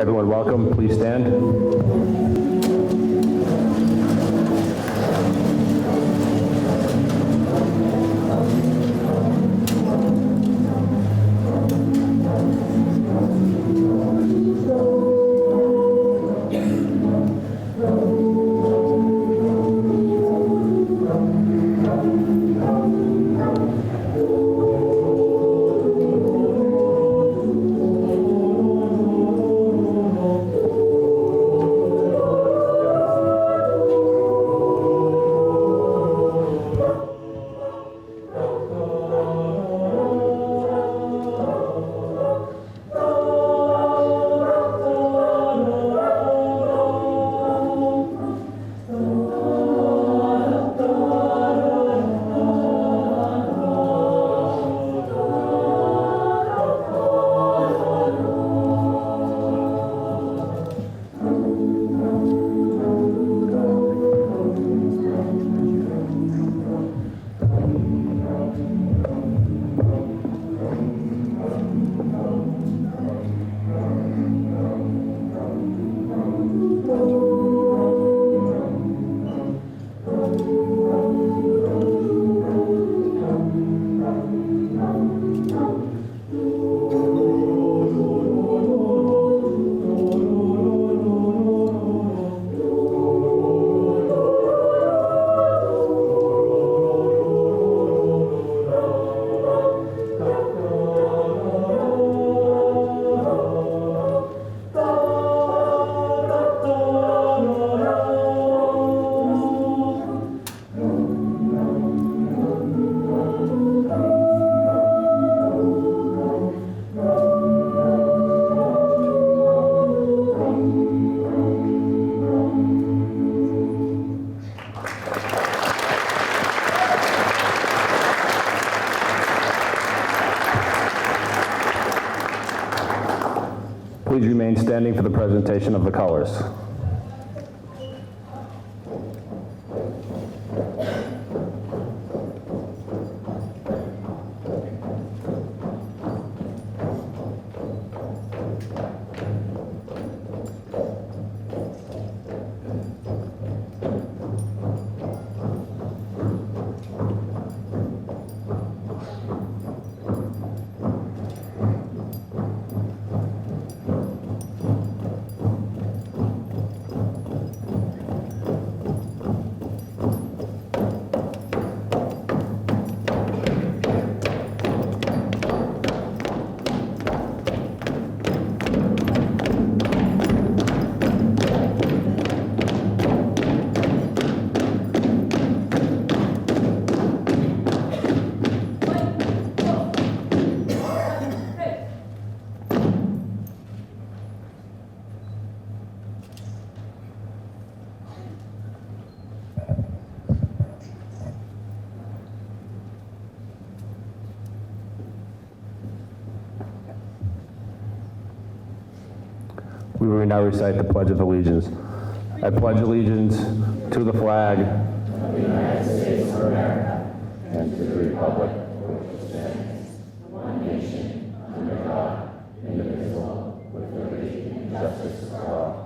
Everyone welcome, please stand. Please remain standing for the presentation of the colors. We will now recite the Pledge of Allegiance. I pledge allegiance to the flag of the United States of America and to the republic for which it stands, one nation, under God, indivisible, with liberty and justice for all.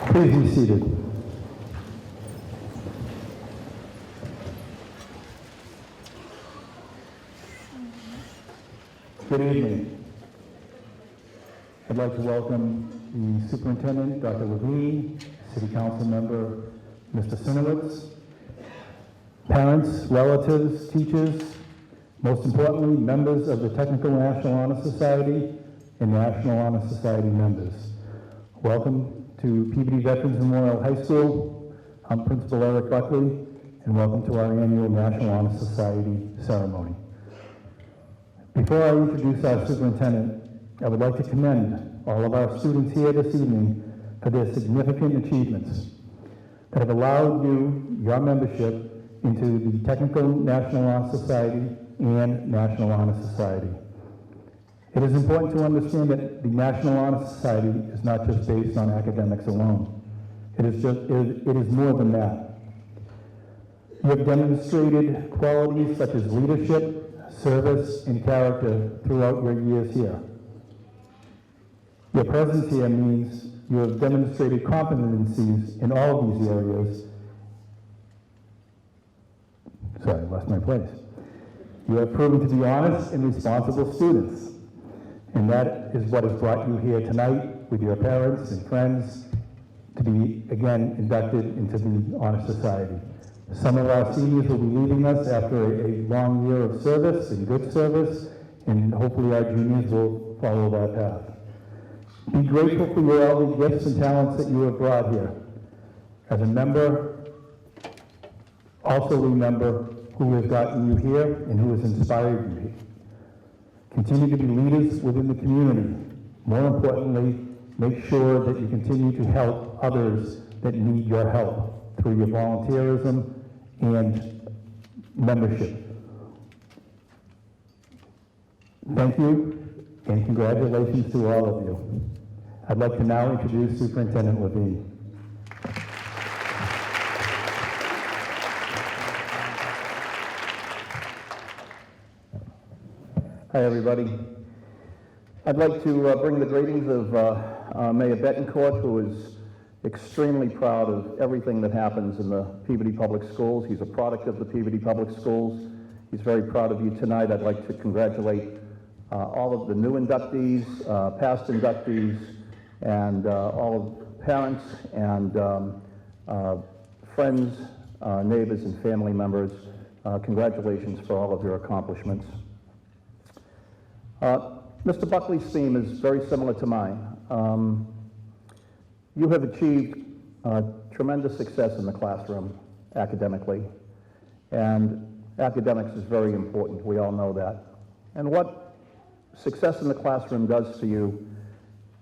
Please be seated. Good evening. I'd like to welcome the Superintendent, Dr. Levine, City Council Member, Mr. SINEWITZ, parents, relatives, teachers, most importantly, members of the Technical National Honor Society and National Honor Society members. Welcome to Peabody Veterans Memorial High School. I'm Principal Eric Buckley, and welcome to our annual National Honor Society ceremony. Before I introduce our superintendent, I would like to commend all of our students here this evening for their significant achievements that have allowed you, your membership, into the Technical National Honor Society and National Honor Society. It is important to understand that the National Honor Society is not just based on academics alone. It is more than that. You have demonstrated qualities such as leadership, service, and character throughout your years here. Your presence here means you have demonstrated competencies in all of these areas. Sorry, I lost my place. You have proven to be honest and responsible students. And that is what has brought you here tonight with your parents and friends to be, again, inducted into the Honor Society. Some of our seniors will be leaving us after a long year of service and good service, and hopefully our juniors will follow that path. Be grateful for all the gifts and talents that you have brought here. As a member, also remember who has gotten you here and who has inspired you here. Continue to be leaders within the community. More importantly, make sure that you continue to help others that need your help through your volunteerism and membership. Thank you, and congratulations to all of you. I'd like to now introduce Superintendent Levine. Hi, everybody. I'd like to bring the greetings of Mayor Betancourt, who is extremely proud of everything that happens in the Peabody Public Schools. He's a product of the Peabody Public Schools. He's very proud of you tonight. I'd like to congratulate all of the new inductees, past inductees, and all of the parents and friends, neighbors, and family members. Congratulations for all of your accomplishments. Mr. Buckley's theme is very similar to mine. You have achieved tremendous success in the classroom academically, and academics is very important. We all know that. And what success in the classroom does for you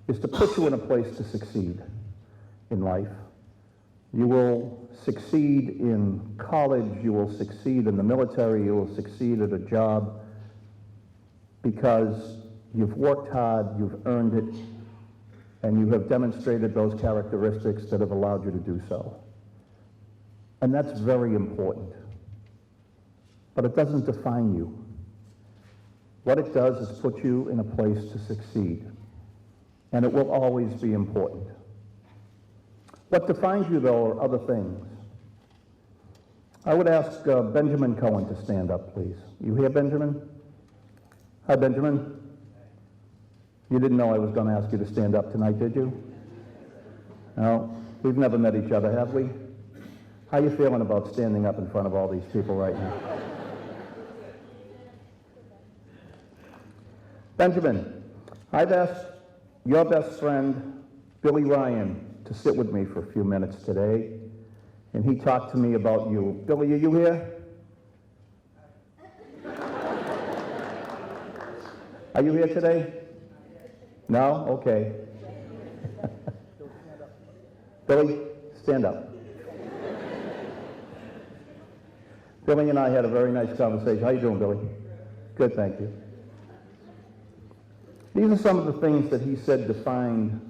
is to put you in a place to succeed in life. You will succeed in college, you will succeed in the military, you will succeed at a job, because you've worked hard, you've earned it, and you have demonstrated those characteristics that have allowed you to do so. And that's very important. But it doesn't define you. What it does is put you in a place to succeed. And it will always be important. What defines you, though, are other things. I would ask Benjamin Cohen to stand up, please. You here, Benjamin? Hi, Benjamin. You didn't know I was going to ask you to stand up tonight, did you? No? We've never met each other, have we? How are you feeling about standing up in front of all these people right now? Benjamin, I've asked your best friend, Billy Ryan, to sit with me for a few minutes today, and he talked to me about you. Billy, are you here? Are you here today? No? Okay. Billy, stand up. Billy and I had a very nice conversation. How you doing, Billy? Good, thank you. These are some of the things that he said defined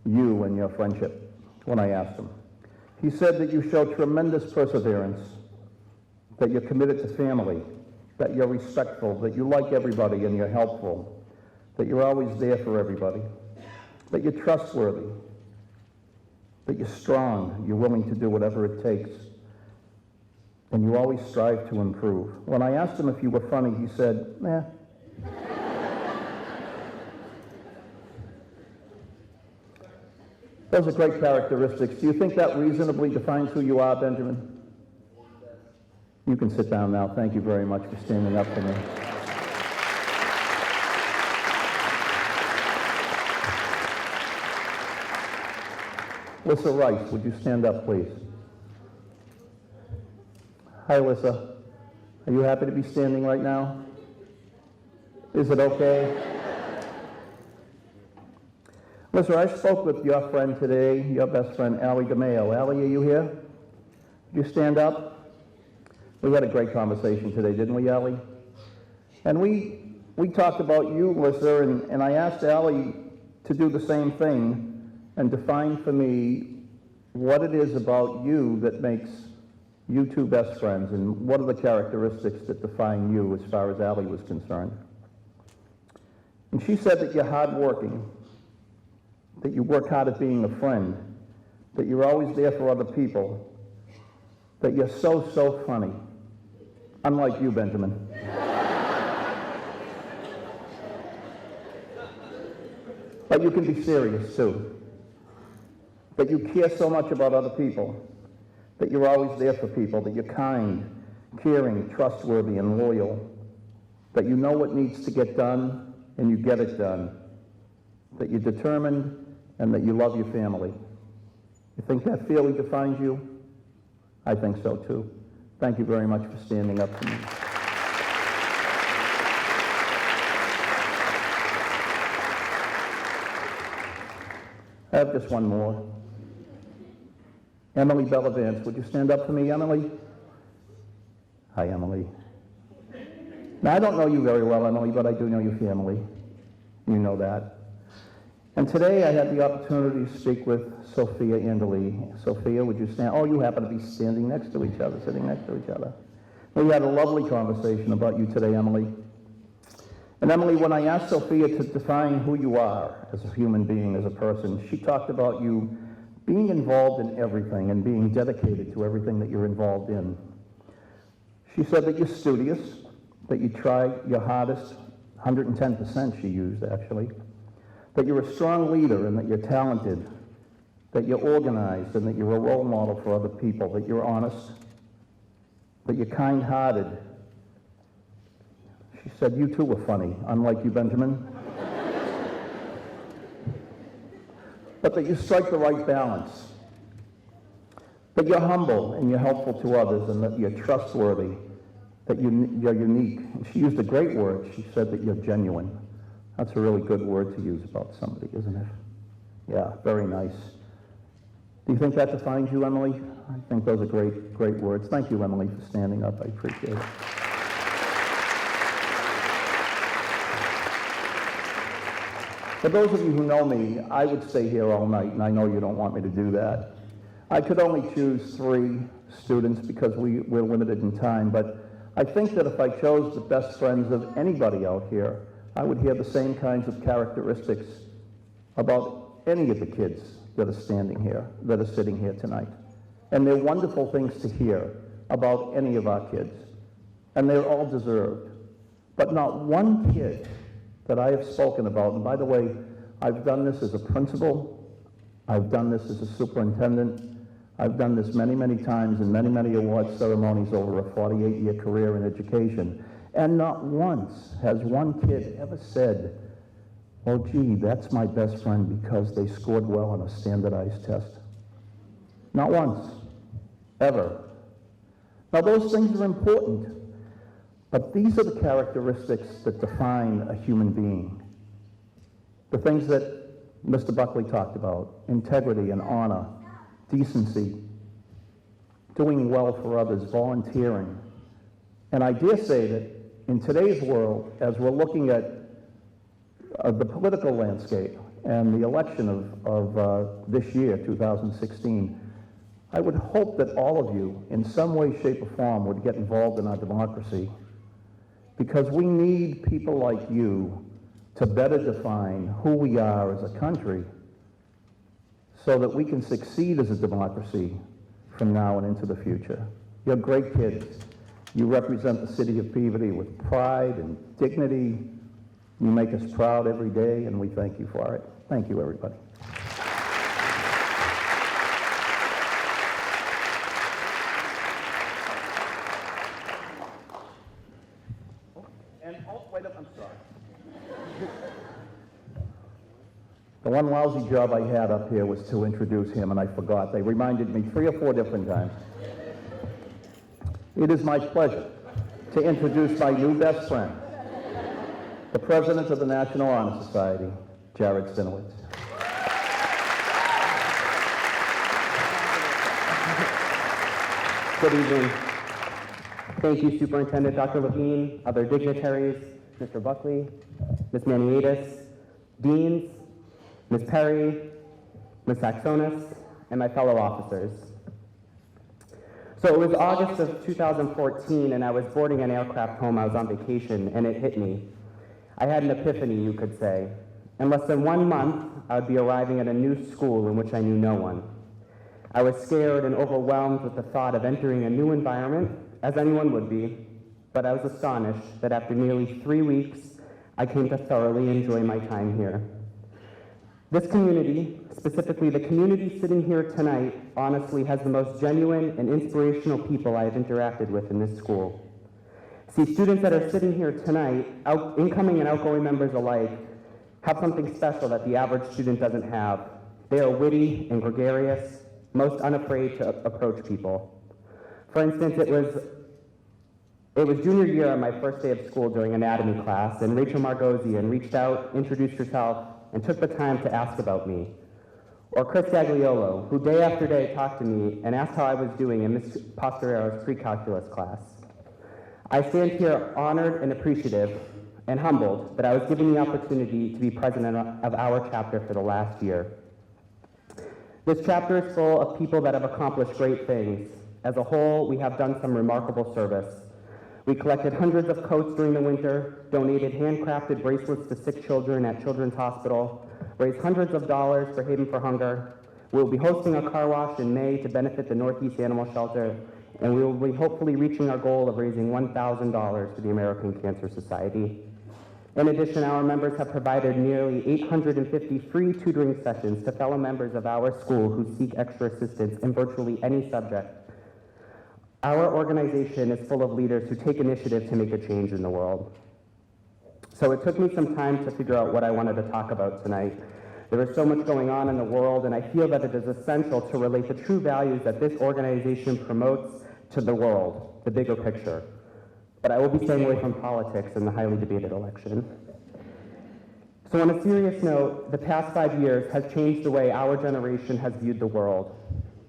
you and your friendship when I asked him. He said that you show tremendous perseverance, that you're committed to family, that you're respectful, that you like everybody and you're helpful, that you're always there for everybody, that you're trustworthy, that you're strong, you're willing to do whatever it takes, and you always strive to improve. When I asked him if you were funny, he said, "Nah." Those are great characteristics. Do you think that reasonably defines who you are, Benjamin? You can sit down now. Thank you very much for standing up for me. Lissa Rice, would you stand up, please? Hi, Lissa. Are you happy to be standing right now? Is it okay? Lissa, I spoke with your friend today, your best friend, Allie DeMayo. Allie, are you here? Would you stand up? We had a great conversation today, didn't we, Allie? And we talked about you, Lissa, and I asked Allie to do the same thing and define for me what it is about you that makes you two best friends, and what are the characteristics that define you as far as Allie was concerned. And she said that you're hardworking, that you work hard at being a friend, that you're always there for other people, that you're so funny. Unlike you, Benjamin. But you can be serious too. That you care so much about other people, that you're always there for people, that you're kind, caring, trustworthy, and loyal, that you know what needs to get done and you get it done, that you're determined, and that you love your family. You think that fairly defines you? I think so too. Thank you very much for standing up for me. I have just one more. Emily Bellavance, would you stand up for me, Emily? Hi, Emily. Now, I don't know you very well, Emily, but I do know your family. You know that. And today I had the opportunity to speak with Sophia Anderle. Sophia, would you stand? Oh, you happen to be standing next to each other, sitting next to each other. We had a lovely conversation about you today, Emily. And Emily, when I asked Sophia to define who you are as a human being, as a person, she talked about you being involved in everything and being dedicated to everything that you're involved in. She said that you're studious, that you try your hardest, 110% she used actually, that you're a strong leader and that you're talented, that you're organized and that you're a role model for other people, that you're honest, that you're kind-hearted. She said you too were funny, unlike you, Benjamin. But that you strike the right balance, that you're humble and you're helpful to others, and that you're trustworthy, that you're unique. And she used a great word. She said that you're genuine. That's a really good word to use about somebody, isn't it? Yeah, very nice. Do you think that defines you, Emily? I think those are great words. Thank you, Emily, for standing up. I appreciate it. For those of you who know me, I would stay here all night, and I know you don't want me to do that. I could only choose 3 students because we're limited in time, but I think that if I chose the best friends of anybody out here, I would hear the same kinds of characteristics about any of the kids that are standing here, that are sitting here tonight. And they're wonderful things to hear about any of our kids. And they're all deserved. But not one kid that I have spoken about, and by the way, I've done this as a principal, I've done this as a superintendent, I've done this many times in many award ceremonies over a 48-year career in education, and not once has one kid ever said, "Oh gee, that's my best friend because they scored well on a standardized test." Not once, ever. Now those things are important, but these are the characteristics that define a human being. The things that Mr. Buckley talked about: integrity and honor, decency, doing well for others, volunteering. And I dare say that in today's world, as we're looking at the political landscape and the election of this year, 2016, I would hope that all of you, in some way, shape, or form, would get involved in our democracy, because we need people like you to better define who we are as a country, so that we can succeed as a democracy from now and into the future. You're great kids. You represent the city of Peabody with pride and dignity. You make us proud every day, and we thank you for it. Thank you, everybody. I'm sorry. The one lousy job I had up here was to introduce him, and I forgot. They reminded me 3 or 4 different times. It is my pleasure to introduce my new best friend, the President of the National Honor Society, Jared SINEWITZ. Good evening. Thank you, Superintendent Dr. Levine, other dignitaries, Mr. Buckley, Ms. MANIATIS, deans, Ms. Perry, Ms. SAXONIS, and my fellow officers. So it was August of 2014, and I was boarding an aircraft home. I was on vacation, and it hit me. I had an epiphany, you could say. In less than 1 month, I would be arriving at a new school in which I knew no one. I was scared and overwhelmed with the thought of entering a new environment, as anyone would be, but I was astonished that after nearly 3 weeks, I came to thoroughly enjoy my time here. This community, specifically the community sitting here tonight, honestly has the most genuine and inspirational people I have interacted with in this school. See, students that are sitting here tonight, incoming and outgoing members alike, have something special that the average student doesn't have. They are witty and gregarious, most unafraid to approach people. For instance, it was junior year on my first day of school during anatomy class, and Rachel Margosian reached out, introduced herself, and took the time to ask about me. Or Chris Gagliolo, who day after day talked to me and asked how I was doing in Ms. Postero's pre-calculus class. I stand here honored and appreciative and humbled that I was given the opportunity to be president of our chapter for the last year. This chapter is full of people that have accomplished great things. As a whole, we have done some remarkable service. We collected hundreds of coats during the winter, donated handcrafted bracelets to sick children at Children's Hospital, raised hundreds of dollars for Haven for Hunger. We will be hosting a car wash in May to benefit the Northeast Animal Shelter, and we will be hopefully reaching our goal of raising $1,000 for the American Cancer Society. In addition, our members have provided nearly 850 free tutoring sessions to fellow members of our school who seek extra assistance in virtually any subject. Our organization is full of leaders who take initiative to make a change in the world. So it took me some time to figure out what I wanted to talk about tonight. There is so much going on in the world, and I feel that it is essential to relate the true values that this organization promotes to the world, the bigger picture. But I will be staying away from politics in the highly debated election. So on a serious note, the past 5 years has changed the way our generation has viewed the world.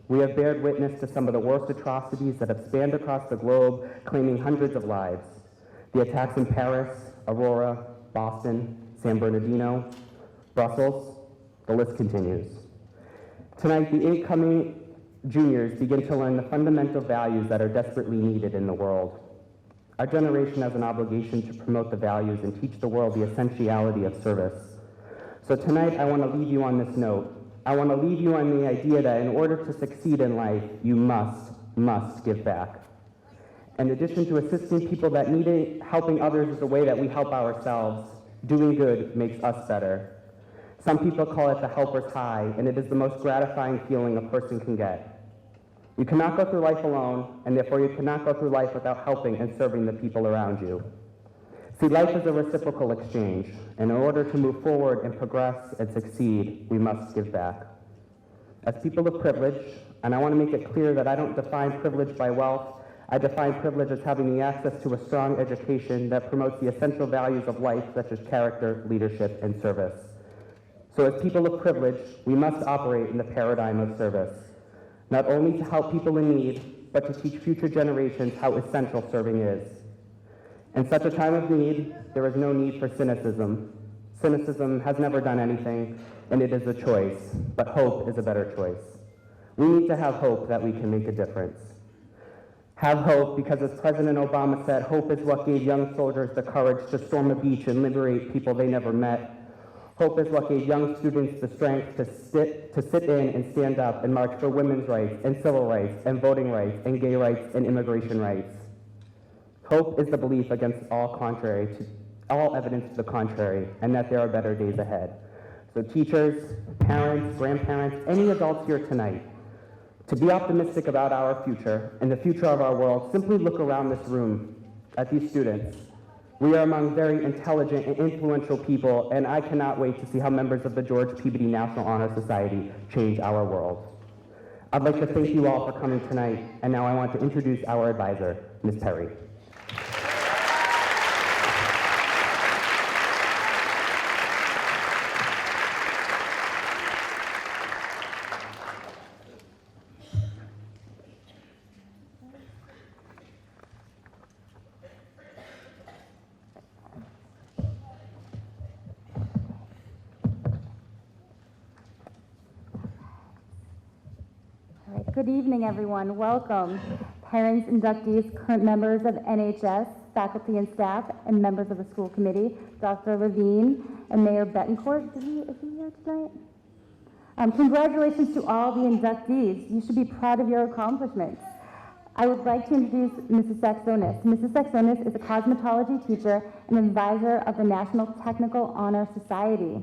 We have bared witness to some of the worst atrocities that have spanned across the globe, claiming hundreds of lives. The attacks in Paris, Aurora, Boston, San Bernardino, Brussels, the list continues. Tonight, the incoming juniors begin to learn the fundamental values that are desperately needed in the world. Our generation has an obligation to promote the values and teach the world the essentiality of service. So tonight, I want to leave you on this note. I want to leave you on the idea that in order to succeed in life, you must give back. In addition to assisting people that need it, helping others is the way that we help ourselves. Doing good makes us better. Some people call it the helper's high, and it is the most gratifying feeling a person can get. You cannot go through life alone, and therefore you cannot go through life without helping and serving the people around you. See, life is a reciprocal exchange, and in order to move forward and progress and succeed, we must give back. As people of privilege, and I want to make it clear that I don't define privilege by wealth, I define privilege as having the access to a strong education that promotes the essential values of life, such as character, leadership, and service. So as people of privilege, we must operate in the paradigm of service, not only to help people in need, but to teach future generations how essential serving is. In such a time of need, there is no need for cynicism. Cynicism has never done anything, and it is a choice, but hope is a better choice. We need to have hope that we can make a difference. Have hope because, as President Obama said, hope is what gave young soldiers the courage to storm a beach and liberate people they never met. Hope is what gave young students the strength to sit in and stand up and march for women's rights and civil rights and voting rights and gay rights and immigration rights. Hope is the belief against all evidence to the contrary, and that there are better days ahead. So teachers, parents, grandparents, any adults here tonight, to be optimistic about our future and the future of our world, simply look around this room at these students. We are among very intelligent and influential people, and I cannot wait to see how members of the George Peabody National Honor Society change our world. I'd like to thank you all for coming tonight, and now I want to introduce our advisor, Ms. Perry. Good evening, everyone. Welcome. Parents, inductees, current members of NHS, faculty and staff, and members of the school committee, Dr. Levine and Mayor Betancourt. Is he here tonight? Congratulations to all the inductees. You should be proud of your accomplishments. I would like to introduce Mrs. Saxonis. Mrs. Saxonis is a cosmetology teacher and advisor of the National Technical Honor Society.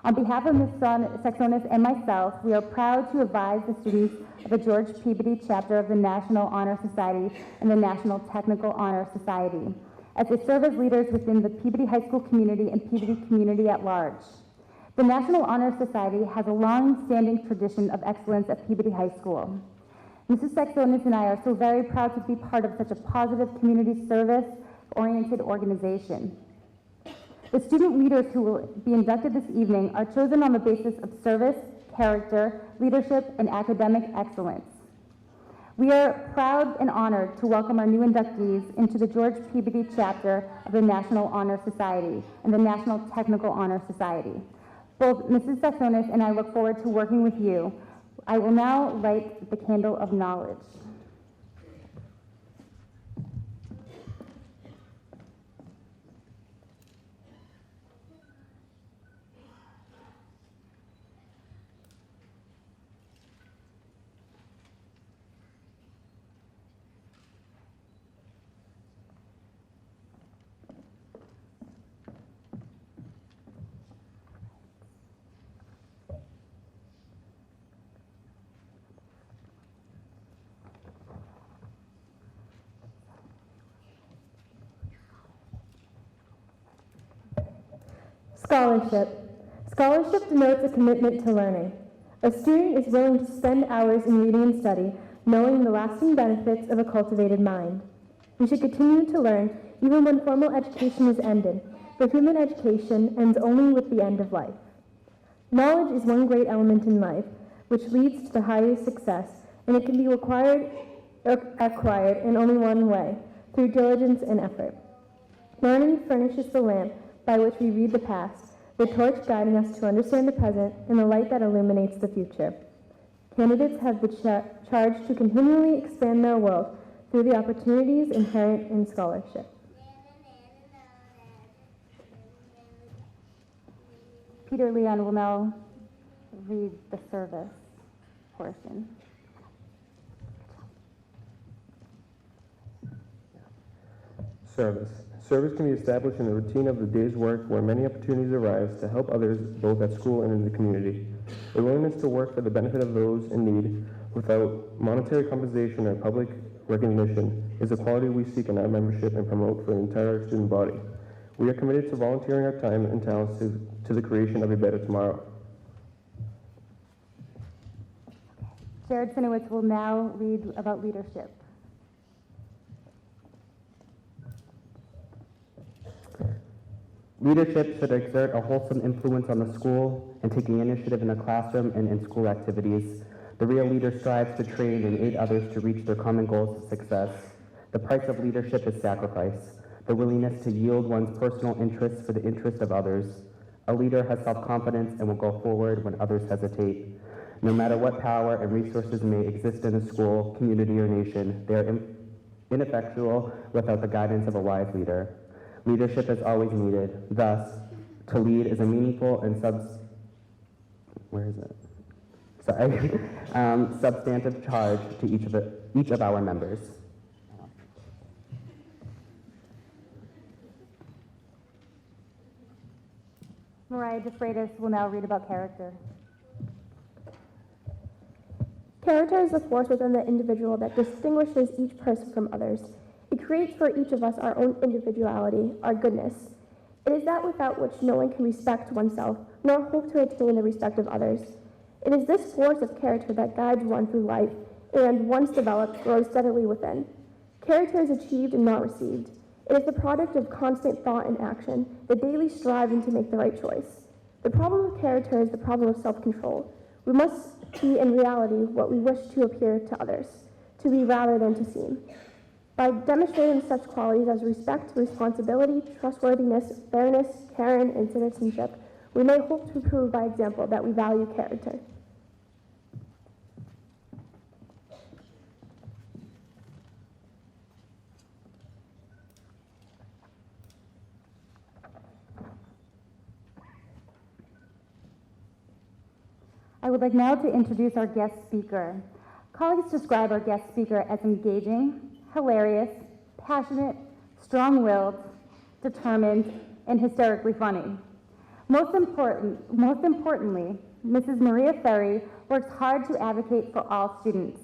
On behalf of Ms. Saxonis and myself, we are proud to advise the students of the George Peabody chapter of the National Honor Society and the National Technical Honor Society, as they serve as leaders within the Peabody High School community and Peabody community at large. The National Honor Society has a long-standing tradition of excellence at Peabody High School. Mrs. Saxonis and I are so very proud to be part of such a positive community service-oriented organization. The student leaders who will be inducted this evening are chosen on the basis of service, character, leadership, and academic excellence. We are proud and honored to welcome our new inductees into the George Peabody chapter of the National Honor Society and the National Technical Honor Society. Both Mrs. Saxonis and I look forward to working with you. I will now light the candle of knowledge. Scholarship. Scholarship denotes a commitment to learning. A student is willing to spend hours in reading and study, knowing the lasting benefits of a cultivated mind. We should continue to learn even when formal education is ended, for human education ends only with the end of life. Knowledge is one great element in life, which leads to the highest success, and it can be acquired in only one way, through diligence and effort. Learning furnishes the lamp by which we read the past, the torch guiding us to understand the present, and the light that illuminates the future. Candidates have the charge to continually expand their world through the opportunities inherent in scholarship. Peter Leon will now read the service portion. Service. Service can be established in the routine of the day's work where many opportunities arise to help others both at school and in the community. A willingness to work for the benefit of those in need without monetary compensation or public recognition is a quality we seek in our membership and promote for the entire student body. We are committed to volunteering our time and talents to the creation of a better tomorrow. Jared Sinewitz will now read about leadership. Leadership should exert a wholesome influence on the school and taking initiative in the classroom and in school activities. The real leader strives to train and aid others to reach their common goals of success. The price of leadership is sacrifice, the willingness to yield one's personal interests for the interest of others. A leader has self-confidence and will go forward when others hesitate. No matter what power and resources may exist in a school, community, or nation, they are ineffectual without the guidance of a wise leader. Leadership is always needed. Thus, to lead is a meaningful and substantive charge to each of our members. Mariah DeFreitas will now read about character. Character is the force within the individual that distinguishes each person from others. It creates for each of us our own individuality, our goodness. It is that without which no one can respect oneself, nor hope to attain the respect of others. It is this force of character that guides one through life, and, once developed, grows steadily within. Character is achieved and not received. It is the product of constant thought and action, the daily striving to make the right choice. The problem of character is the problem of self-control. We must be in reality what we wish to appear to others, to be rather than to seem. By demonstrating such qualities as respect, responsibility, trustworthiness, fairness, caring, and citizenship, we may hope to prove by example that we value character. I would like now to introduce our guest speaker. Colleagues describe our guest speaker as engaging, hilarious, passionate, strong-willed, determined, and hysterically funny. Most importantly, Mrs. MARIAH FERRI works hard to advocate for all students.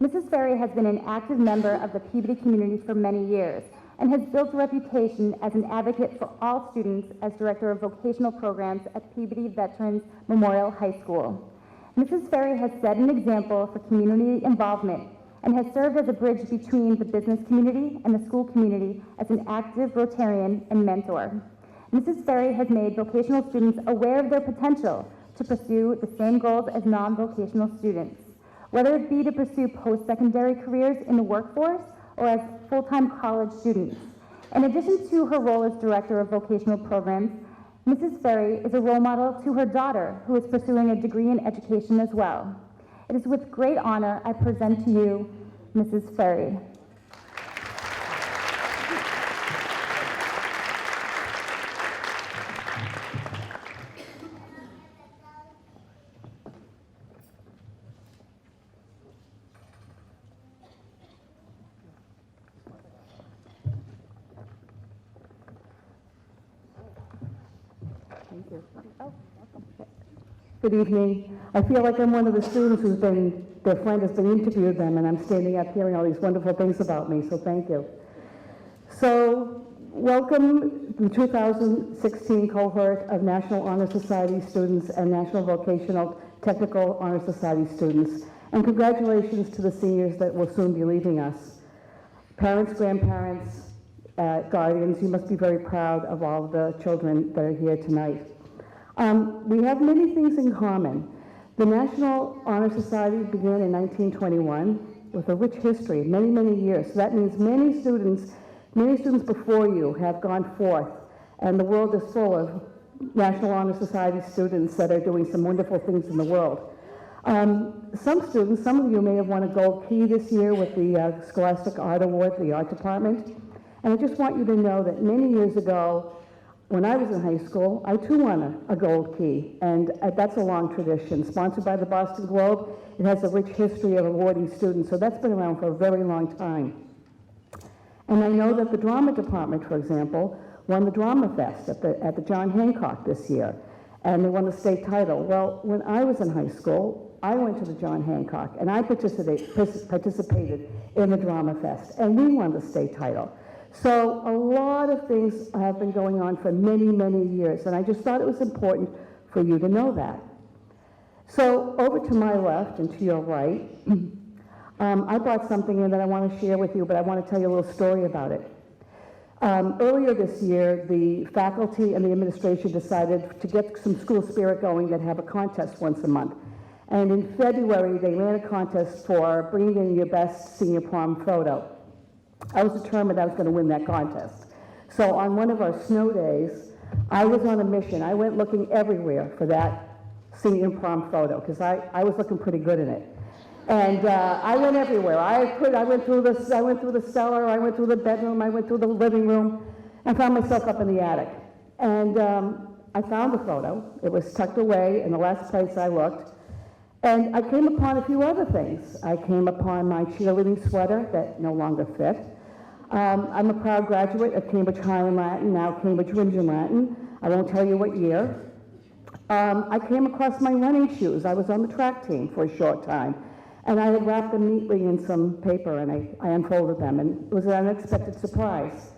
Mrs. FERRI has been an active member of the Peabody community for many years and has built a reputation as an advocate for all students as Director of Vocational Programs at Peabody Veterans Memorial High School. Mrs. FERRI has set an example for community involvement and has served as a bridge between the business community and the school community as an active Rotarian and mentor. Mrs. FERRI has made vocational students aware of their potential to pursue the same goals as non-vocational students, whether it be to pursue post-secondary careers in the workforce or as full-time college students. In addition to her role as Director of Vocational Programs, Mrs. FERRI is a role model to her daughter, who is pursuing a degree in education as well. It is with great honor I present to you Mrs. FERRI. Thank you. Good evening. I feel like I'm one of the students their friend has been interviewed them, and I'm standing up hearing all these wonderful things about me, so thank you. So, welcome the 2016 cohort of National Honor Society students and National Vocational Technical Honor Society students, and congratulations to the seniors that will soon be leaving us. Parents, grandparents, guardians, you must be very proud of all the children that are here tonight. We have many things in common. The National Honor Society began in 1921 with a rich history, many, many years. So that means many students before you have gone forth, and the world is full of National Honor Society students that are doing some wonderful things in the world. Some students, some of you may have won a gold key this year with the Scholastic Art Award, the art department. And I just want you to know that many years ago, when I was in high school, I too won a gold key, and that's a long tradition. Sponsored by the Boston Globe, it has a rich history of awarding students, so that's been around for a very long time. And I know that the drama department, for example, won the Drama Fest at the John Hancock this year, and they won the state title. Well, when I was in high school, I went to the John Hancock, and I participated in the Drama Fest, and we won the state title. So a lot of things have been going on for many, many years, and I just thought it was important for you to know that. So over to my left and to your right, I brought something in that I want to share with you, but I want to tell you a little story about it. Earlier this year, the faculty and the administration decided to get some school spirit going and have a contest once a month. And in February, they ran a contest for bringing in your best senior prom photo. I was determined I was going to win that contest. So on one of our snow days, I was on a mission. I went looking everywhere for that senior prom photo because I was looking pretty good in it. And I went everywhere. I went through the cellar, I went through the bedroom, I went through the living room, and found myself up in the attic. And I found the photo. It was tucked away in the last place I looked. And I came upon a few other things. I came upon my cheerleading sweater that no longer fit. I'm a proud graduate of Cambridge High in Latin, now Cambridge Ridge in Latin. I won't tell you what year. I came across my running shoes. I was on the track team for a short time, and I had wrapped them neatly in some paper, and I unfolded them, and it was an unexpected surprise.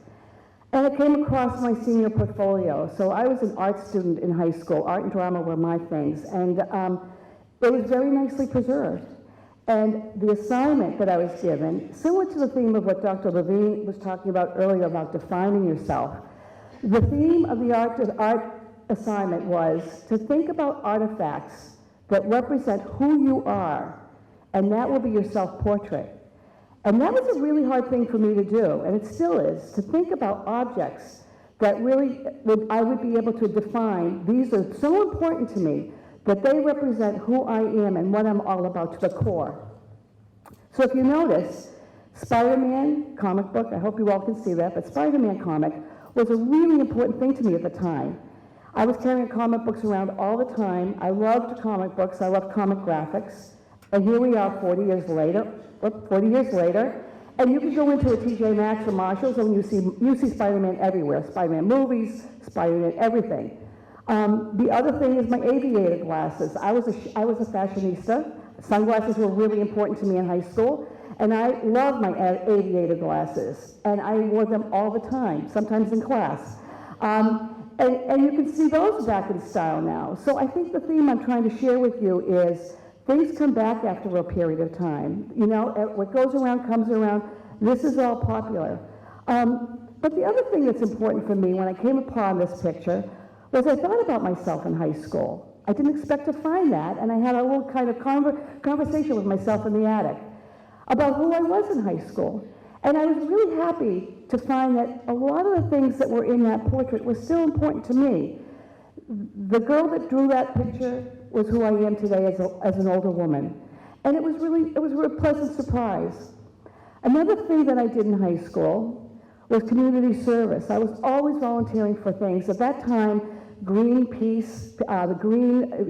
And I came across my senior portfolio. So I was an art student in high school. Art and drama were my things, and it was very nicely preserved. And the assignment that I was given, similar to the theme of what Dr. Levine was talking about earlier about defining yourself, the theme of the art assignment was to think about artifacts that represent who you are, and that will be your self-portrait. And that was a really hard thing for me to do, and it still is, to think about objects that really I would be able to define. These are so important to me that they represent who I am and what I'm all about to the core. So if you notice, Spider-Man comic book, I hope you all can see that, but Spider-Man comic was a really important thing to me at the time. I was carrying comic books around all the time. I loved comic books, I loved comic graphics, and here we are 40 years later, and you can go into a TJ Maxx or Marshalls and you see Spider-Man everywhere, Spider-Man movies, Spider-Man everything. The other thing is my aviator glasses. I was a fashionista. Sunglasses were really important to me in high school, and I loved my aviator glasses, and I wore them all the time, sometimes in class. And you can see those back in style now. So I think the theme I'm trying to share with you is things come back after a period of time. You know, what goes around comes around. This is all popular. But the other thing that's important for me when I came upon this picture was I thought about myself in high school. I didn't expect to find that, and I had a little kind of conversation with myself in the attic about who I was in high school. And I was really happy to find that a lot of the things that were in that portrait were still important to me. The girl that drew that picture was who I am today as an older woman. And it was a real pleasant surprise. Another thing that I did in high school was community service. I was always volunteering for things. At that time, Greenpeace,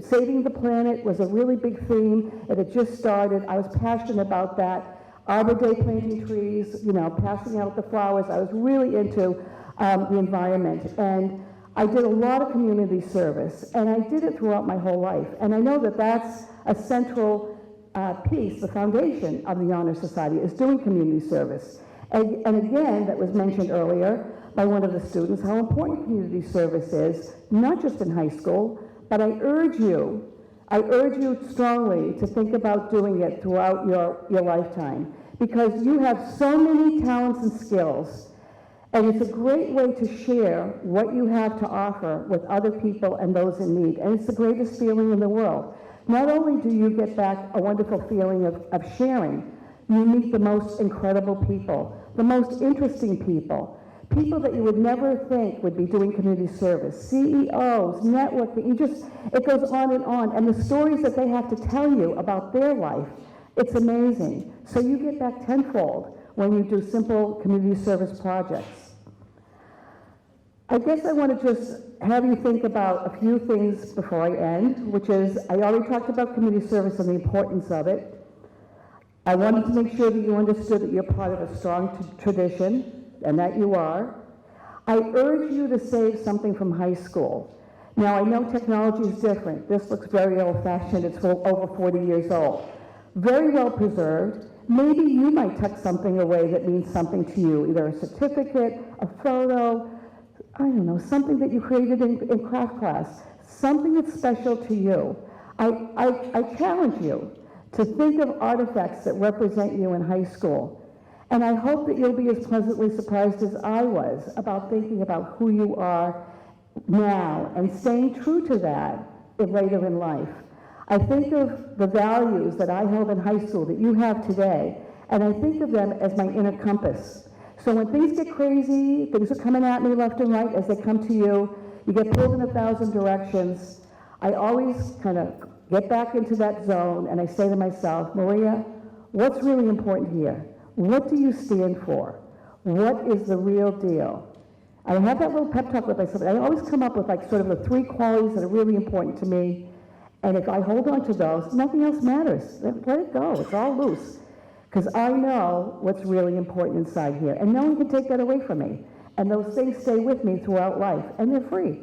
saving the planet was a really big theme. It had just started. I was passionate about that. Arbor Day, planting trees, you know, passing out the flowers. I was really into the environment. And I did a lot of community service, and I did it throughout my whole life. And I know that that's a central piece, the foundation of the Honor Society, is doing community service. And again, that was mentioned earlier by one of the students, how important community service is, not just in high school, but I urge you strongly to think about doing it throughout your lifetime, because you have so many talents and skills, and it's a great way to share what you have to offer with other people and those in need, and it's the greatest feeling in the world. Not only do you get back a wonderful feeling of sharing, you meet the most incredible people, the most interesting people, people that you would never think would be doing community service, CEOs, networking, it goes on, and the stories that they have to tell you about their life, it's amazing. So you get back tenfold when you do simple community service projects. I guess I want to just have you think about a few things before I end, which is, I already talked about community service and the importance of it. I wanted to make sure that you understood that you're part of a strong tradition, and that you are. I urge you to save something from high school. Now, I know technology is different. This looks very old-fashioned. It's over 40 years old. Very well preserved. Maybe you might tuck something away that means something to you, either a certificate, a photo, I don't know, something that you created in craft class, something that's special to you. I challenge you to think of artifacts that represent you in high school. And I hope that you'll be as pleasantly surprised as I was about thinking about who you are now and staying true to that later in life. I think of the values that I held in high school that you have today, and I think of them as my inner compass. So when things get crazy, things are coming at me left and right as they come to you, you get pulled in 1,000 directions, I always kind of get back into that zone and I say to myself, Maria, what's really important here? What do you stand for? What is the real deal? I have that little pep talk with myself. I always come up with like sort of the 3 qualities that are really important to me. And if I hold on to those, nothing else matters. Let it go. It's all loose. Because I know what's really important inside here. And no one can take that away from me. And those things stay with me throughout life. And they're free.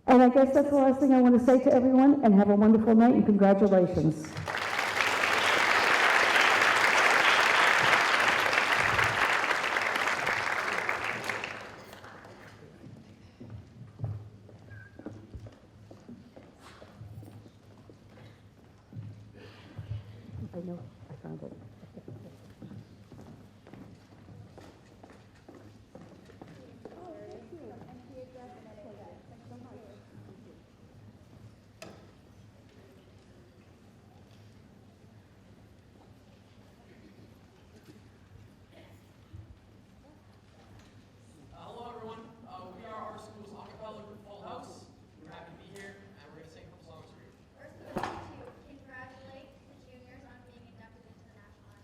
And I guess that's the last thing I want to say to everyone. And have a wonderful night and congratulations. I know, I found it. Hello, everyone. We are our school's a cappella group, Full House. We're happy to be here, and we're going to sing a couple songs for you. First, we want to congratulate the juniors on being inducted into the National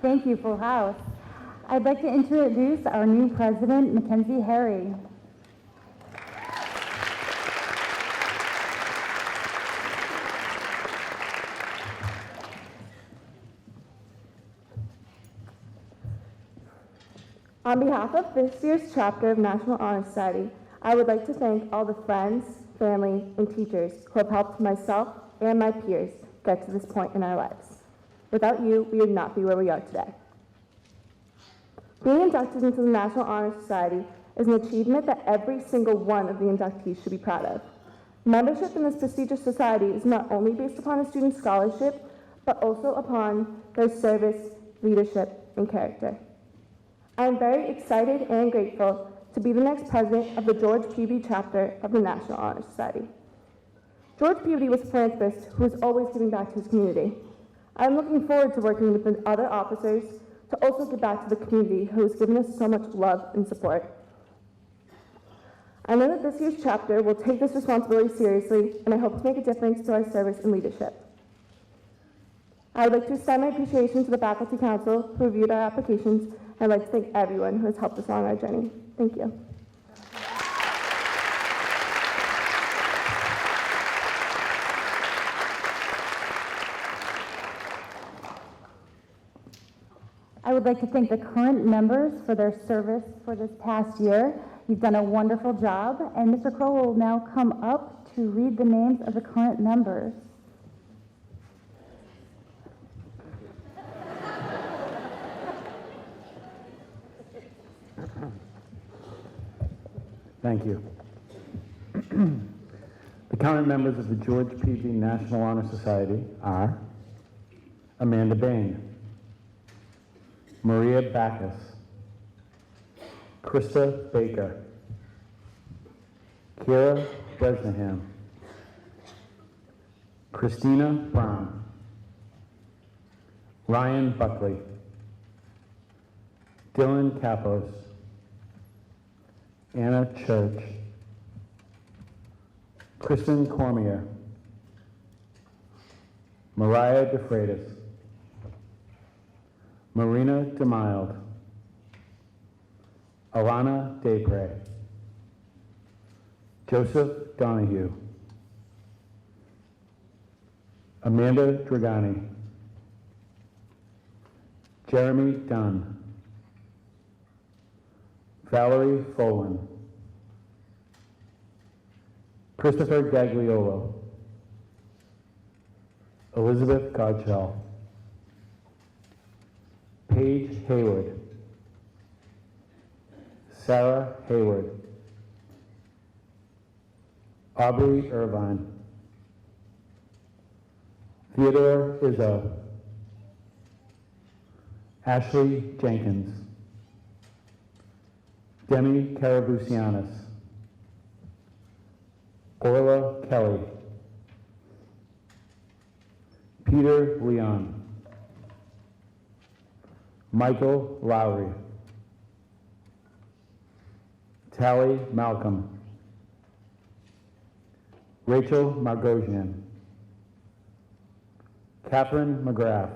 Thank you, full house. I'd like to introduce our new president, MAKENZIE HERY. On behalf of this year's chapter of National Honor Society, I would like to thank all the friends, family, and teachers who have helped myself and my peers get to this point in our lives. Without you, we would not be where we are today. Being inducted into the National Honor Society is an achievement that every single one of the inductees should be proud of. Membership in this prestigious society is not only based upon a student's scholarship, but also upon their service, leadership, and character. I am very excited and grateful to be the next president of the George Peabody chapter of the National Honor Society. George Peabody was a philanthropist who was always giving back to his community. I am looking forward to working with the other officers to also give back to the community who has given us so much love and support. I know that this year's chapter will take this responsibility seriously, and I hope to make a difference to our service and leadership. I would like to extend my appreciation to the Faculty Council who reviewed our applications, and I'd like to thank everyone who has helped us along our journey. Thank you. I would like to thank the current members for their service for this past year. You've done a wonderful job, and Mr. KROL will now come up to read the names of the current members. Thank you. The current members of the George Peabody National Honor Society are Amanda Bain, Maria Backus, Krista Baker, KYRA BRESNAHAN, Christina Brown, Ryan Buckley, Dylan Kapos, Anna Church, Kristen Cormier, Mariah DeFreitas, Marina DeMild, Alana Daypre, Joseph Donahue, Amanda Dragani, Jeremy Dunn, Valerie Folan, Christopher Gagliolo, Elizabeth Godshall, Paige Hayward, Sarah Hayward, Aubrey Irvine, Theodore Izzo, Ashley Jenkins, Demi Karabusianis, Orla Kelly, Peter Leon, Michael Lowry, Tally Malcolm, Rachel Margosian, Catherine McGrath,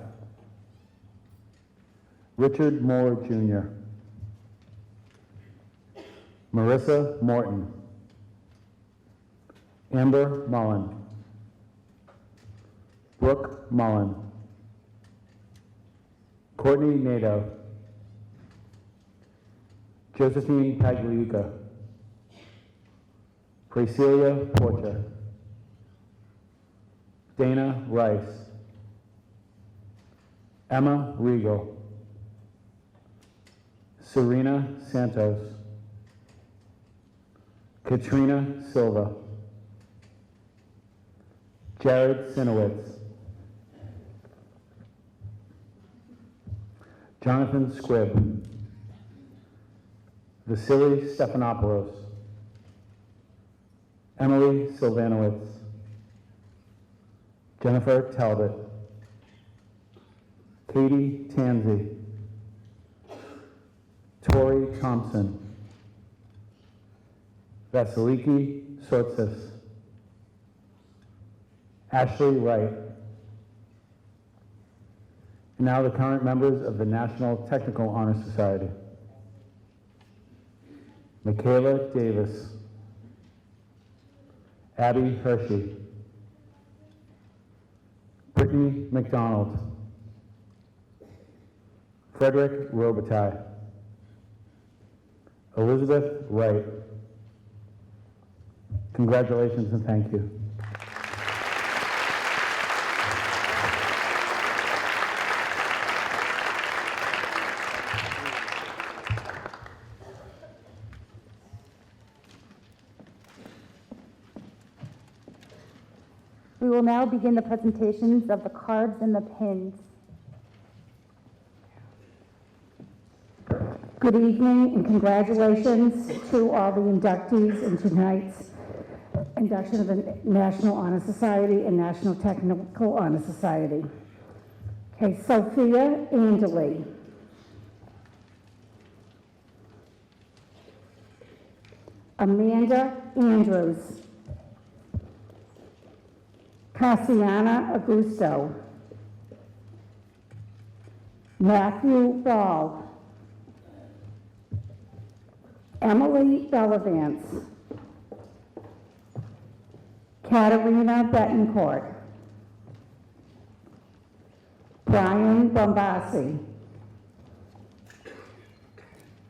Richard Moore Jr., Marissa Morton, Amber Mullen, Brooke Mullen, Courtney Nadeau, Josephine Pagliuca, Priscilla Porcher, Dana Rice, Emma Regal, Serena Santos, Katrina Silva, Jared Sinewitz, Jonathan Squibb, Vasily Stephanopoulos, Emily Sylvanowitz, Jennifer Talbot, Katie Tansey, Tori Thompson, Vasiliki Sortsis, Ashley Wright, And now the current members of the National Technical Honor Society. Michaela Davis, Abby Hershey, Brittany McDonald, Frederick Robitaille, Elizabeth Wright. Congratulations and thank you. We will now begin the presentations of the cards and the pins. Good evening and congratulations to all the inductees in tonight's induction of the National Honor Society and National Technical Honor Society. Okay, Sophia Anderley. Amanda Andrews. Cassiana Augusto. Matthew Ball. Emily Bellavance. Katerina Betancourt. Brian Bombassi.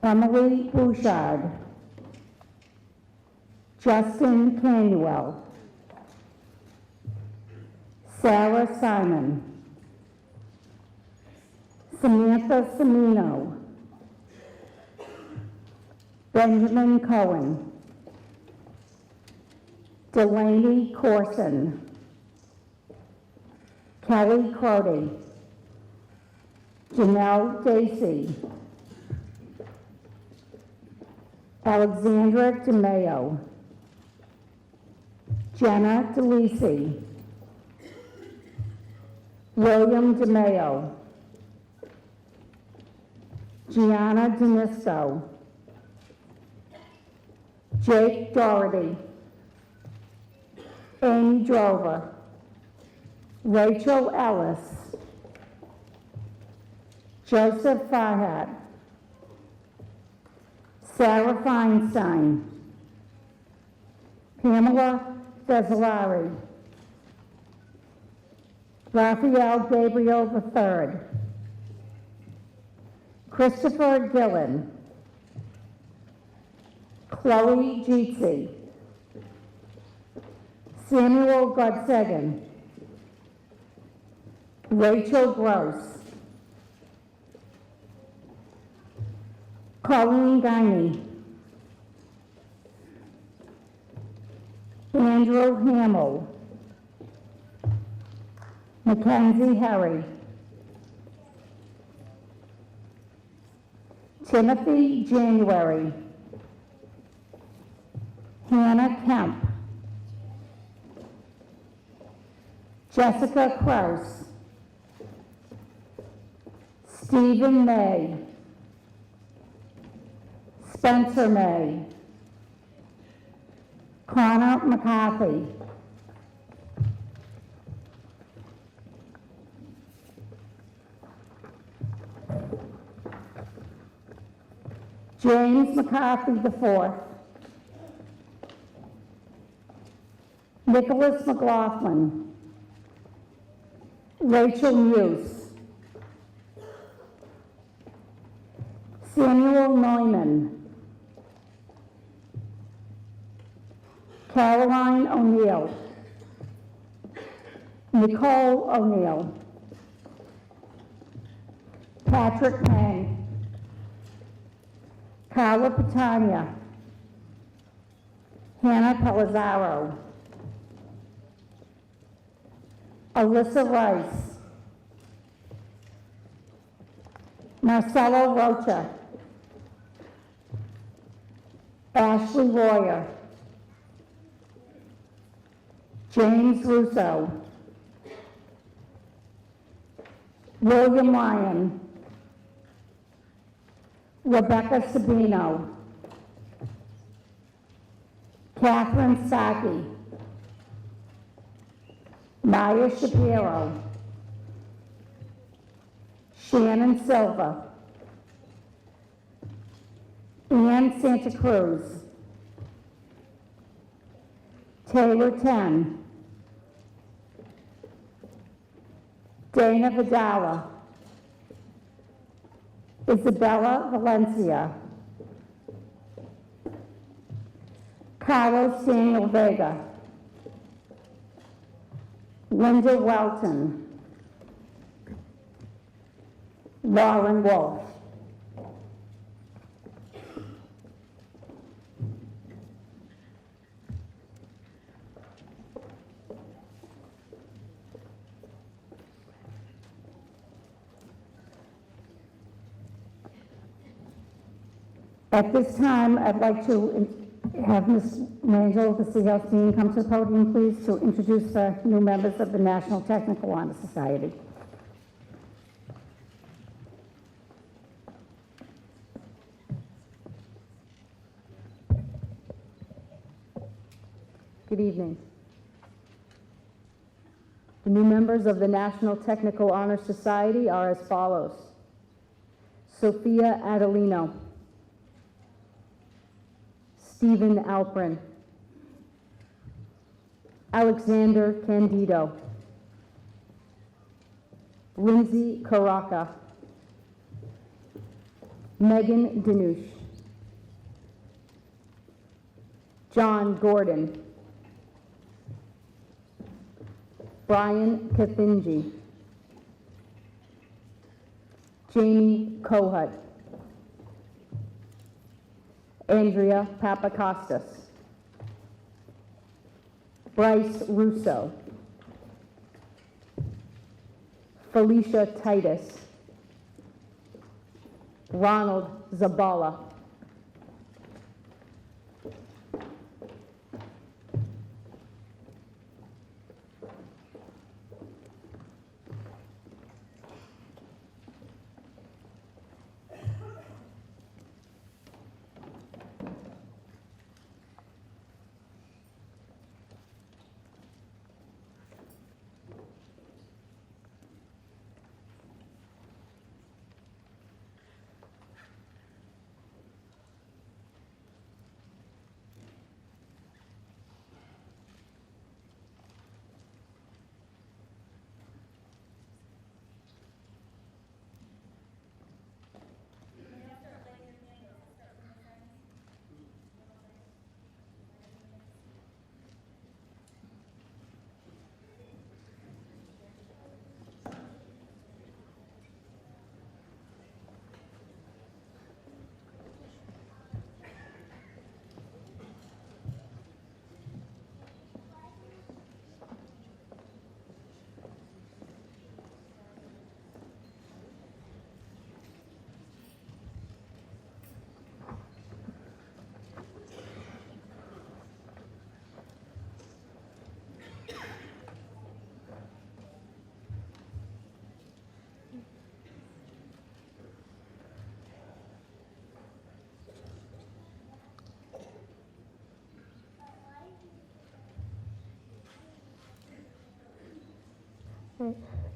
Emily Bouchard. Justin Canuel. Sarah Simon. Samantha Semino. Benjamin Cohen. Delaney Corson. Kelly Crody. Janelle Dacey. Alexandra DeMayo. Jenna DeLisi. William DeMayo. Gianna Denisco. Jake Doherty. Amy Drover. Rachel Ellis. Joseph Farhat. Sarah Feinstein. Pamela Desolari. Raphael Gabriel III. Christopher Gillen. Chloe Jeetsy. Samuel Godsegan. Rachel Gross. Colleen Guiney. Andrew Hamill. Mackenzie Harry. Timothy January. Hannah Kemp. Jessica Kraus. Stephen May. Spencer May. Connor McCarthy. James McCarthy IV. Nicholas McLaughlin. Rachel Muse. Samuel Neumann. Caroline O'Neill. Nicole O'Neill. Patrick Pang. Carla Patania. Hannah Pellizzaro. Alyssa Rice. Marcelo Rocha. Ashley Royer. James Russo. William Ryan. Rebecca Sabino. Catherine Saki. Maya Shapiro. Shannon Silva, Ann Santa Cruz, Taylor Ten, Dana Vidala, Isabella Valencia, Carlos Daniel Vega, Linda Welton, Lauren Wolf. At this time, I'd like to have Ms. Rangel, the Sea House Dean, come to the podium, please, to introduce the new members of the National Technical Honor Society. Good evening. The new members of the National Technical Honor Society are as follows: Sophia Adelino, Stephen Alprin, Alexander Candido, Lindsay Caraca, Megan Danush, John Gordon, Brian Kathinji, Jamie Kohut, Andrea Papakostas, Bryce Russo, Felicia Titus, Ronald Zabala,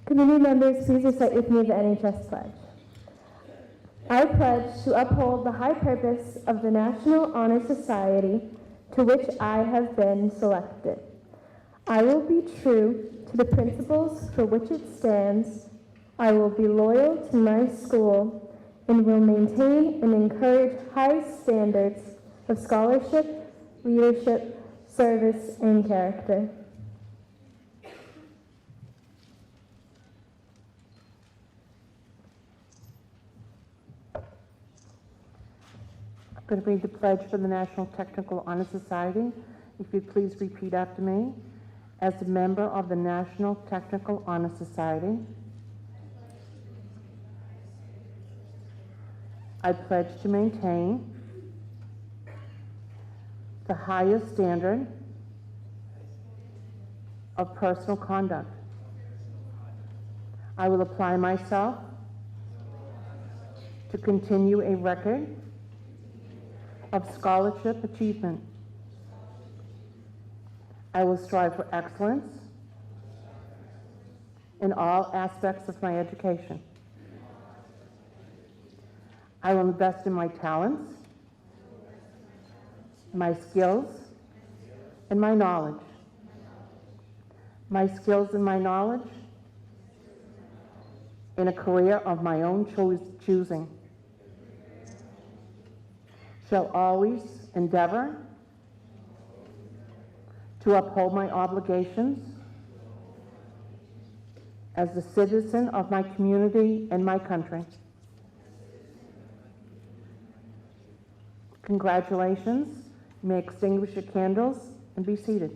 Committee members, please recite with me the NHS pledge. I pledge to uphold the high purpose of the National Honor Society to which I have been selected. I will be true to the principles for which it stands. I will be loyal to my school and will maintain and encourage high standards of scholarship, leadership, service, and character. I'm going to read the pledge for the National Technical Honor Society. If you'd please repeat after me. As a member of the National Technical Honor Society, I pledge to maintain the highest standard of personal conduct. I will apply myself to continue a record of scholarship achievement. I will strive for excellence in all aspects of my education. I will invest in my talents, my skills, and my knowledge. My skills and my knowledge in a career of my own choosing. Shall always endeavor to uphold my obligations as a citizen of my community and my country. Congratulations. You may extinguish your candles and be seated.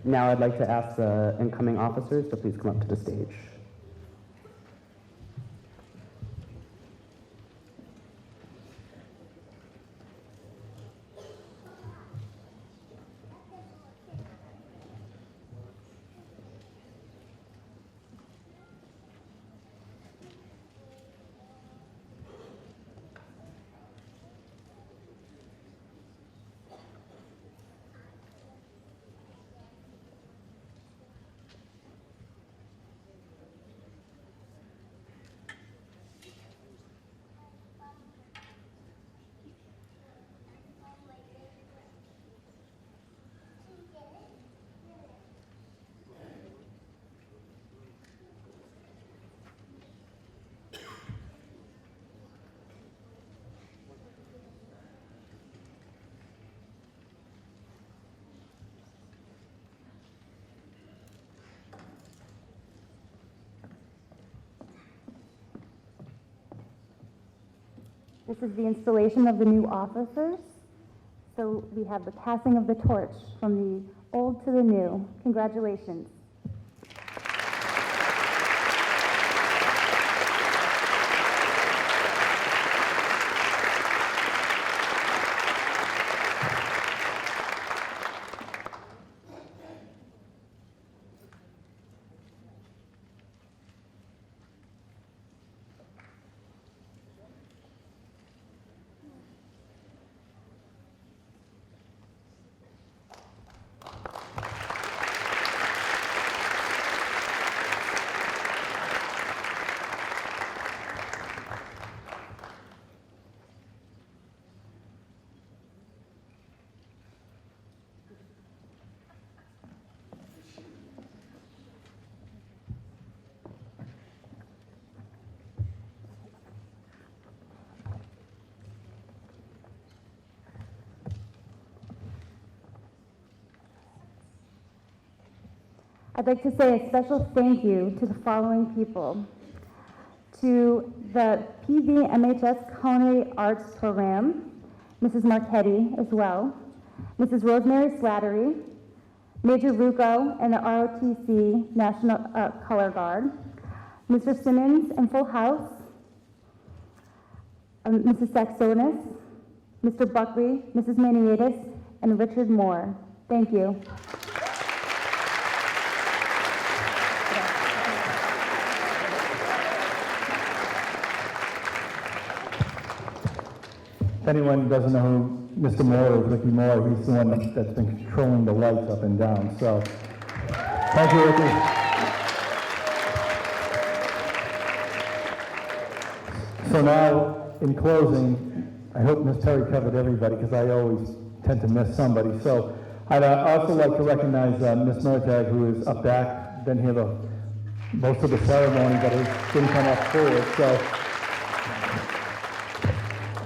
Now I'd like to ask the incoming officers to please come up to the stage. This is the installation of the new officers. So we have the passing of the torch from the old to the new. Congratulations. I'd like to say a special thank you to the following people. To the PVMHS Culinary Arts Program, Mrs. Marchetti as well, Mrs. Rosemary Slattery, Major Rucco and the ROTC National Color Guard, Mr. Simmons and Full House, Mrs. Saxonis, Mr. Buckley, Mrs. Maniattis, and Richard Moore. Thank you. If anyone doesn't know who Mr. Moore is, Ricky Moore, he's the one that's been controlling the lights up and down. So, thank you, Ricky. So now, in closing, I hope Ms. Perry covered everybody because I always tend to miss somebody. So I'd also like to recognize Ms. Martag, who is up back, been here most of the ceremony, but didn't come up forward. So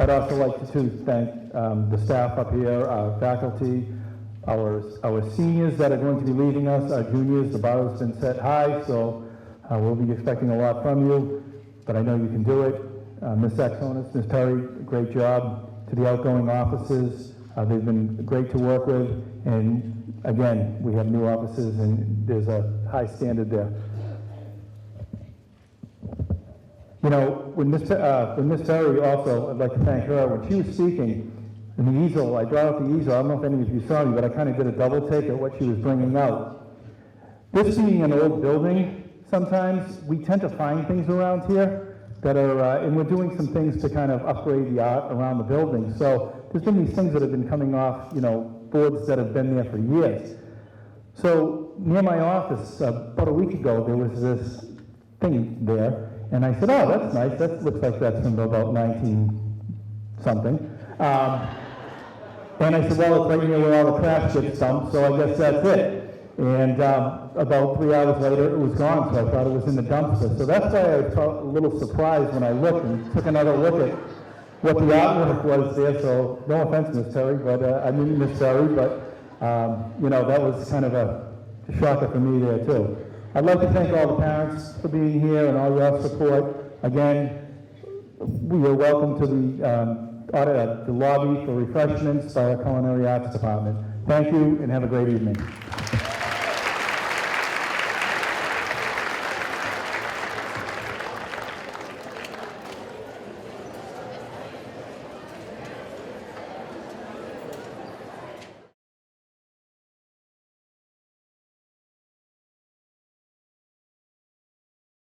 I'd also like to thank the staff up here, our faculty, our seniors that are going to be leaving us, our juniors. The bar has been set high, so we'll be expecting a lot from you, but I know you can do it. Ms. Saxonis, Ms. Perry, great job. To the outgoing offices, they've been great to work with, and again, we have new offices, and there's a high standard there. You know, when Ms. Perry also, I'd like to thank her, when she was speaking, in the easel, I brought out the easel, I don't know if any of you saw me, but I kind of did a double take at what she was bringing out. This being an old building, sometimes we tend to find things around here that are, and we're doing some things to kind of upgrade the art around the building. So there's been these things that have been coming off, you know, boards that have been there for years. So near my office, about a week ago, there was this thing there, and I said, oh, that's nice. That looks like that's from about 19-something. And I said, well, it's right near where all the trash gets dumped, so I guess that's it. And about 3 hours later, it was gone, so I thought it was in the dumpster. So that's why I felt a little surprised when I looked and took another look at what the artwork was there. So no offense, Miss Terry, but I mean Miss Terry, but you know, that was kind of a shocker for me there too. I'd like to thank all the parents for being here and all your support. Again, we are welcome to the lobby for refreshments by our Culinary Arts Department. Thank you and have a great evening.